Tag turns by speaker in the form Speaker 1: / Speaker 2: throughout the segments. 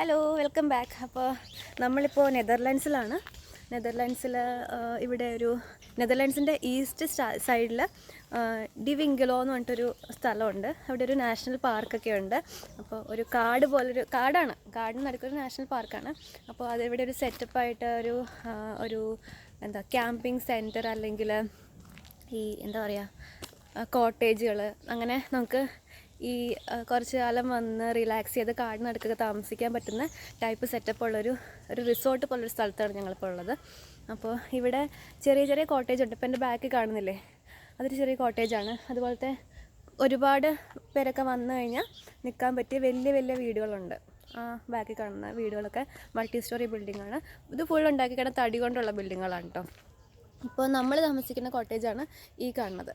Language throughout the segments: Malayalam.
Speaker 1: Hello, welcome back. അപ്പോൾ നമ്മളിപ്പോൾ നെതർലാൻഡ്സിലാണ്. ഇവിടെ ഒരു നെതർലാൻഡ്സിൻ്റെ ഈസ്റ്റ് സൈഡിൽ ഡിവിംഗലോ എന്ന് പറഞ്ഞിട്ടൊരു സ്ഥലമുണ്ട്. അവിടെ ഒരു നാഷണൽ പാർക്കൊക്കെ ഉണ്ട്. അപ്പോൾ ഒരു കാട് പോലൊരു കാടിന് നടുക്കൊരു നാഷണൽ പാർക്കാണ്. അപ്പോൾ അതിവിടെ ഒരു സെറ്റപ്പായിട്ട് ഒരു ക്യാമ്പിംഗ് സെൻറ്റർ അല്ലെങ്കിൽ ഈ കോട്ടേജുകൾ, അങ്ങനെ നമുക്ക് ഈ കുറച്ച് കാലം വന്ന് റിലാക്സ് ചെയ്ത് കാടിനടുക്കൊക്കെ താമസിക്കാൻ പറ്റുന്ന ടൈപ്പ് സെറ്റപ്പുള്ളൊരു റിസോർട്ട് പോലൊരു സ്ഥലത്താണ് ഞങ്ങളിപ്പോൾ ഉള്ളത്. അപ്പോൾ ഇവിടെ ചെറിയ ചെറിയ കോട്ടേജ് ഉണ്ട്. ഇപ്പോൾ എൻ്റെ ബാക്കിൽ കാണുന്നില്ലേ, അതൊരു ചെറിയ കോട്ടേജാണ്. അതുപോലത്തെ ഒരുപാട് പേരൊക്കെ വന്നു കഴിഞ്ഞാൽ നിൽക്കാൻ പറ്റിയ വലിയ വലിയ വീടുകളുണ്ട്. ബാക്കിൽ കാണുന്ന വീടുകളൊക്കെ മൾട്ടി സ്റ്റോറി ബിൽഡിങ്ങാണ്. ഇത് ഫുൾ ഉണ്ടാക്കിക്കിടന്ന തടി കൊണ്ടുള്ള ബിൽഡിങ്ങുകളാണ് കേട്ടോ. ഇപ്പോൾ നമ്മൾ താമസിക്കുന്ന കോട്ടേജാണ് ഈ കാണുന്നത്.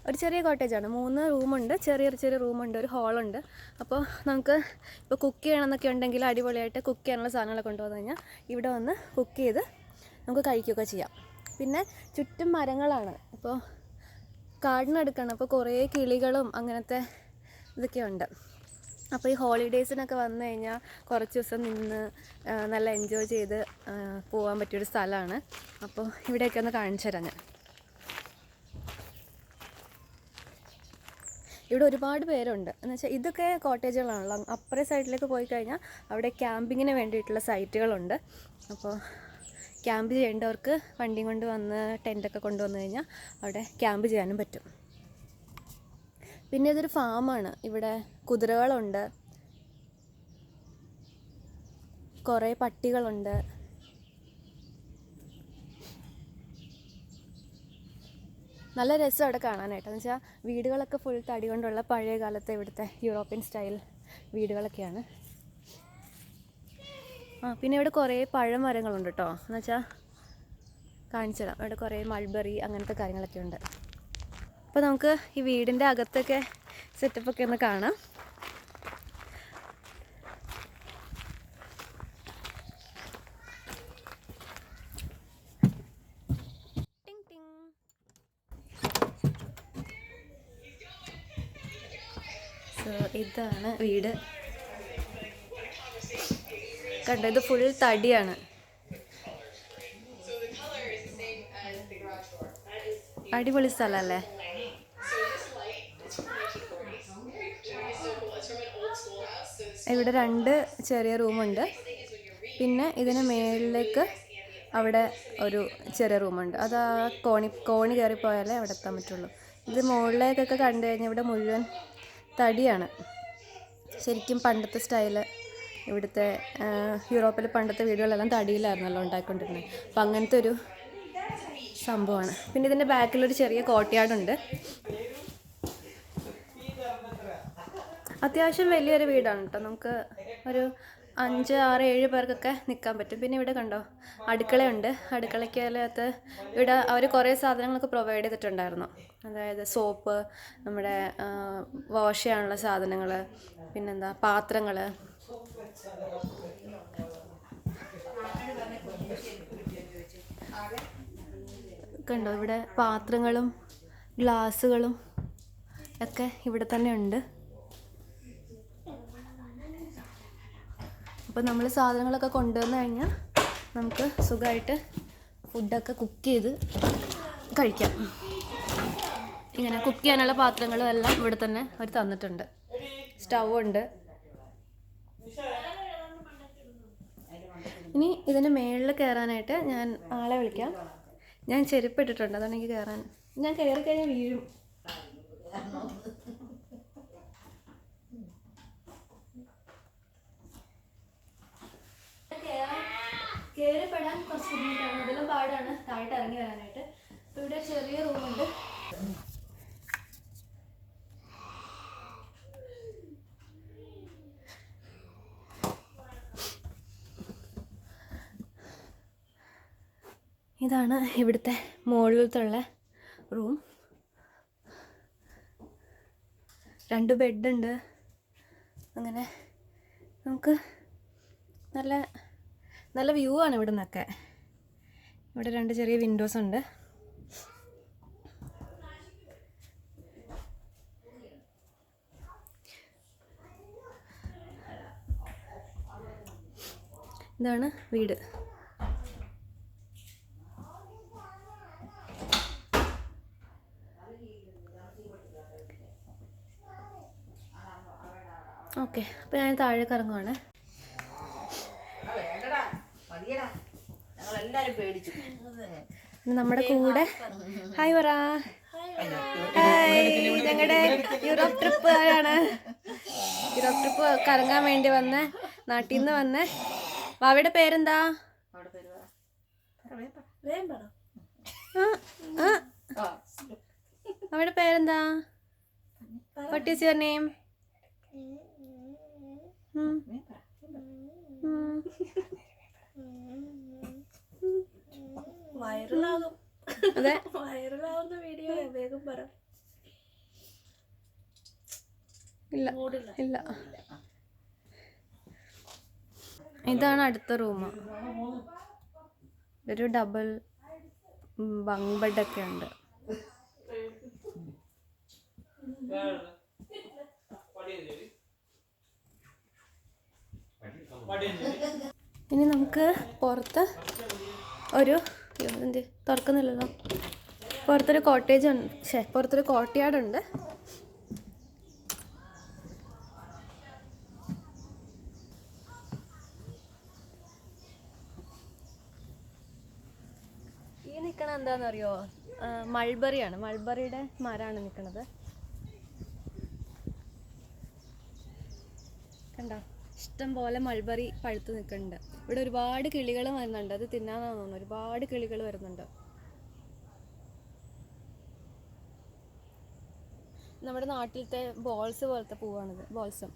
Speaker 1: ഒരു ചെറിയ കോട്ടേജാണ്. 3 റൂമുണ്ട്, ചെറിയ റൂമുണ്ട്, ഒരു ഹാളുണ്ട്. അപ്പോൾ നമുക്ക് ഇപ്പോൾ കുക്ക് ചെയ്യണമെന്നൊക്കെ ഉണ്ടെങ്കിൽ അടിപൊളിയായിട്ട് കുക്ക് ചെയ്യാനുള്ള സാധനങ്ങളൊക്കെ കൊണ്ടുവന്നു കഴിഞ്ഞാൽ ഇവിടെ വന്ന് കുക്ക് ചെയ്ത് നമുക്ക് കഴിക്കുകയൊക്കെ ചെയ്യാം. പിന്നെ ചുറ്റും മരങ്ങളാണ്. ഇപ്പോൾ കാടിനടുക്കാണ്. അപ്പോൾ കുറേ കിളികളും അങ്ങനത്തെ ഇതൊക്കെ ഉണ്ട്. അപ്പോൾ ഈ ഹോളിഡേയ്സിനൊക്കെ വന്നു കഴിഞ്ഞാൽ കുറച്ച് ദിവസം നിന്ന് നല്ല എൻജോയ് ചെയ്ത് പോകാൻ പറ്റിയൊരു സ്ഥലമാണ്. അപ്പോൾ ഇവിടെയൊക്കെ ഒന്ന് കാണിച്ചു തരാം ഞാൻ. ഇവിടെ ഒരുപാട് പേരുണ്ട്. എന്ന് വെച്ചാൽ ഇതൊക്കെ കോട്ടേജുകളാണല്ലോ. അപ്പുറേ സൈഡിലേക്ക് പോയി കഴിഞ്ഞാൽ അവിടെ ക്യാമ്പിങ്ങിന് വേണ്ടിയിട്ടുള്ള സൈറ്റുകളുണ്ട്. അപ്പോൾ ക്യാമ്പ് ചെയ്യേണ്ടവർക്ക് വണ്ടിയും കൊണ്ട് വന്ന് ടെൻറ്റൊക്കെ കൊണ്ടുവന്നു കഴിഞ്ഞാൽ അവിടെ ക്യാമ്പ് ചെയ്യാനും പറ്റും. പിന്നെ ഇതൊരു ഫാമാണ്. ഇവിടെ കുതിരകളുണ്ട്, കുറേ പട്ടികളുണ്ട്. നല്ല രസം അവിടെ കാണാനായിട്ട്. എന്ന് വെച്ചാൽ വീടുകളൊക്കെ ഫുൾ തടി കൊണ്ടുള്ള പഴയ കാലത്തെ ഇവിടുത്തെ യൂറോപ്യൻ സ്റ്റൈൽ വീടുകളൊക്കെയാണ്. പിന്നെ ഇവിടെ കുറേ പഴമരങ്ങളുണ്ട് കേട്ടോ. എന്ന് വെച്ചാൽ കാണിച്ചു തരാം. ഇവിടെ കുറേ മൾബറി അങ്ങനത്തെ കാര്യങ്ങളൊക്കെ ഉണ്ട്. അപ്പോൾ നമുക്ക് ഈ വീടിൻ്റെ അകത്തൊക്കെ സെറ്റപ്പൊക്കെ ഒന്ന് കാണാം. ഇതാണ് വീട്. കണ്ടോ, ഇത് ഫുൾ തടിയാണ്. അടിപൊളി സ്ഥലമല്ലേ. ഇവിടെ 2 ചെറിയ റൂമുണ്ട്. പിന്നെ ഇതിന് മേളിലേക്ക് അവിടെ ഒരു ചെറിയ റൂമുണ്ട്. അത് ആ കോണി കയറിപ്പോയാലേ അവിടെ എത്താൻ പറ്റുള്ളൂ. ഇത് മുകളിലേക്കൊക്കെ കണ്ടു കഴിഞ്ഞാൽ ഇവിടെ മുഴുവൻ തടിയാണ്. ശരിക്കും പണ്ടത്തെ സ്റ്റൈല്. ഇവിടുത്തെ യൂറോപ്പിലെ പണ്ടത്തെ വീടുകളെല്ലാം തടിയിലായിരുന്നല്ലോ ഉണ്ടാക്കിക്കൊണ്ടിരുന്നത്. അപ്പം അങ്ങനത്തെ ഒരു സംഭവമാണ്. പിന്നെ ഇതിൻ്റെ ബാക്കിലൊരു ചെറിയ കോട്ടയാടുണ്ട്. അത്യാവശ്യം വലിയൊരു വീടാണ് കേട്ടോ. നമുക്ക് ഒരു 5, 6, 7 പേർക്കൊക്കെ നിൽക്കാൻ പറ്റും. പിന്നെ ഇവിടെ കണ്ടോ, അടുക്കളയുണ്ട്. അടുക്കളയ്ക്കകത്ത് ഇവിടെ അവർ കുറേ സാധനങ്ങളൊക്കെ പ്രൊവൈഡ് ചെയ്തിട്ടുണ്ടായിരുന്നു. അതായത് സോപ്പ്, നമ്മുടെ വാഷ് ചെയ്യാനുള്ള സാധനങ്ങൾ, പിന്നെന്താ പാത്രങ്ങൾ. കണ്ടോ, ഇവിടെ പാത്രങ്ങളും ഗ്ലാസ്സുകളും ഒക്കെ ഇവിടെ തന്നെ ഉണ്ട്. അപ്പോൾ നമ്മൾ സാധനങ്ങളൊക്കെ കൊണ്ടുവന്നു കഴിഞ്ഞാൽ നമുക്ക് സുഖമായിട്ട് ഫുഡൊക്കെ കുക്ക് ചെയ്ത് കഴിക്കാം. ഇങ്ങനെ കുക്ക് ചെയ്യാനുള്ള പാത്രങ്ങളും എല്ലാം ഇവിടെ തന്നെ അവർ തന്നിട്ടുണ്ട്. സ്റ്റൗ ഉണ്ട്. ഇനി ഇതിൻ്റെ മേളിൽ കയറാനായിട്ട് ഞാൻ ആളെ വിളിക്കാം. ഞാൻ ചെരുപ്പിട്ടിട്ടുണ്ട്, അതാണ് എനിക്ക് കയറാൻ. ഞാൻ കയറി കഴിഞ്ഞാൽ വീഴും. കയറിപ്പെടാൻ കുറച്ച് ബുദ്ധിമുട്ടാണ്. ഇതിലും പാടാണ് താഴോട്ട് ഇറങ്ങി വരാനായിട്ട്. അപ്പോൾ ഇവിടെ ചെറിയ റൂമുണ്ട്. ഇതാണ് ഇവിടുത്തെ മുകളിലത്തുള്ള റൂം. 2 ബെഡുണ്ട്. അങ്ങനെ നമുക്ക് നല്ല വ്യൂ ആണ് ഇവിടെ നിന്നൊക്കെ. ഇവിടെ 2 ചെറിയ വിൻഡോസ് ഉണ്ട്. ഇതാണ് വീട്. ഓക്കെ, അപ്പോൾ ഞാൻ താഴേക്ക് ഇറങ്ങുവാണ്. നമ്മുടെ കൂടെ ഹായ് പറ. ഹായ്, ഞങ്ങളുടെ യൂറോപ്പ് ട്രിപ്പ് ആണ്. യൂറോപ്പ് ട്രിപ്പ് കറങ്ങാൻ വേണ്ടി വന്ന് നാട്ടിൽ നിന്ന് വന്ന്. വാവയുടെ പേരെന്താ? അവയുടെ പേരെന്താ? What is your name?
Speaker 2: വൈറലാകും.
Speaker 1: അതെ,
Speaker 2: വൈറലാവുന്ന വീഡിയോ വേഗം പറ.
Speaker 1: ഇല്ല ഇല്ല. ഇതാണ് അടുത്ത റൂം. ഒരു ഡബിൾ ബങ്ക് ബെഡൊക്കെ ഉണ്ട്. ഇനി നമുക്ക് പുറത്ത് ഒരു എന്ത് തുറക്കുന്നില്ലല്ലോ, പുറത്തൊരു കോട്ടേജ് ഉണ്ട്, പുറത്തൊരു കോട്ടയാടുണ്ട്. ഈ നിൽക്കണ എന്താണെന്നറിയോ? മൾബറിയാണ്. മൾബറിയുടെ മരമാണ് നിൽക്കുന്നത്. കണ്ടോ, ഇഷ്ടം പോലെ മൾബറി പഴുത്ത് നിൽക്കുന്നുണ്ട്. ഇവിടെ ഒരുപാട് കിളികൾ വരുന്നുണ്ട്. അത് തിന്നാനാന്ന് തോന്നുന്നു. ഒരുപാട് കിളികൾ വരുന്നുണ്ട്. നമ്മുടെ നാട്ടിലത്തെ ബോൾസ് പോലത്തെ പൂവാണിത്, ബോൾസം.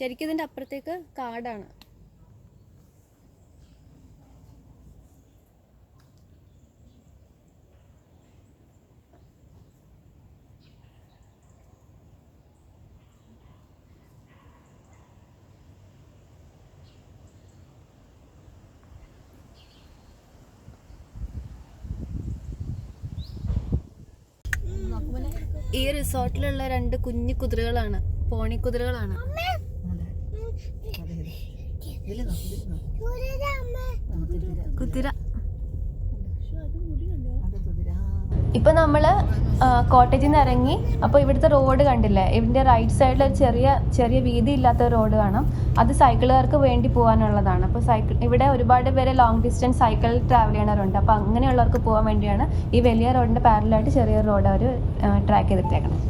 Speaker 1: ശരിക്കും ഇതിൻ്റെ അപ്പുറത്തേക്ക് കാടാണ്. ഈ റിസോർട്ടിലുള്ള 2 കുഞ്ഞു കുതിരകളാണ്, പോണി കുതിരകളാണ്. കുതിര. ഇപ്പൊ നമ്മള് കോട്ടേജിൽ നിന്ന് ഇറങ്ങി. അപ്പോൾ ഇവിടുത്തെ റോഡ് കണ്ടില്ലേ? ഇതിന്റെ റൈറ്റ് സൈഡിൽ ഒരു ചെറിയ വീതി ഇല്ലാത്ത റോഡ് കാണാം. അത് സൈക്കിളുകാർക്ക് വേണ്ടി പോകാനുള്ളതാണ്. അപ്പോൾ ഇവിടെ ഒരുപാട് പേര് ലോങ് ഡിസ്റ്റൻസ് സൈക്കിൾ ട്രാവൽ ചെയ്യണവരുണ്ട്. അപ്പോൾ അങ്ങനെയുള്ളവർക്ക് പോകാൻ വേണ്ടിയാണ് ഈ വലിയ റോഡിന്റെ പാരലായിട്ട് ചെറിയൊരു റോഡ് അവർ ട്രാക്ക് ചെയ്തിട്ടേക്കണം.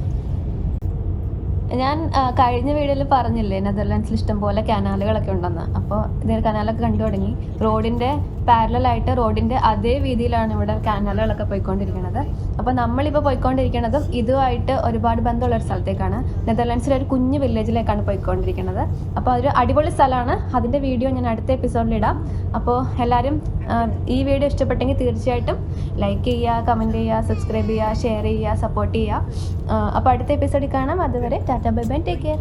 Speaker 1: ഞാൻ കഴിഞ്ഞ വീഡിയോയിൽ പറഞ്ഞില്ലേ നെതർലാൻഡ്സിൽ ഇഷ്ടംപോലെ കനാലുകളൊക്കെ ഉണ്ടെന്ന്. അപ്പോൾ ഇതേ കനാലൊക്കെ കണ്ടു തുടങ്ങി. റോഡിൻ്റെ പാരലായിട്ട് റോഡിൻ്റെ അതേ വീതിയിലാണ് ഇവിടെ കനാലുകളൊക്കെ പോയിക്കൊണ്ടിരിക്കുന്നത്. അപ്പോൾ നമ്മളിപ്പോൾ പോയിക്കൊണ്ടിരിക്കുന്നതും ഇതുമായിട്ട് ഒരുപാട് ബന്ധമുള്ള ഒരു സ്ഥലത്തേക്കാണ്. നെതർലാൻഡ്സിലെ ഒരു കുഞ്ഞു വില്ലേജിലേക്കാണ് പോയിക്കൊണ്ടിരിക്കുന്നത്. അപ്പോൾ അതൊരു അടിപൊളി സ്ഥലമാണ്. അതിൻ്റെ വീഡിയോ ഞാൻ അടുത്ത എപ്പിസോഡിലിടാം. അപ്പോൾ എല്ലാവരും ഈ വീഡിയോ ഇഷ്ടപ്പെട്ടെങ്കിൽ തീർച്ചയായിട്ടും ലൈക്ക് ചെയ്യുക, കമൻറ്റ് ചെയ്യുക, സബ്സ്ക്രൈബ് ചെയ്യുക, ഷെയർ ചെയ്യുക, സപ്പോർട്ട് ചെയ്യുക. അപ്പോൾ അടുത്ത എപ്പിസോഡിൽ കാണാം. അതുവരെ Tata, bye bye, take care.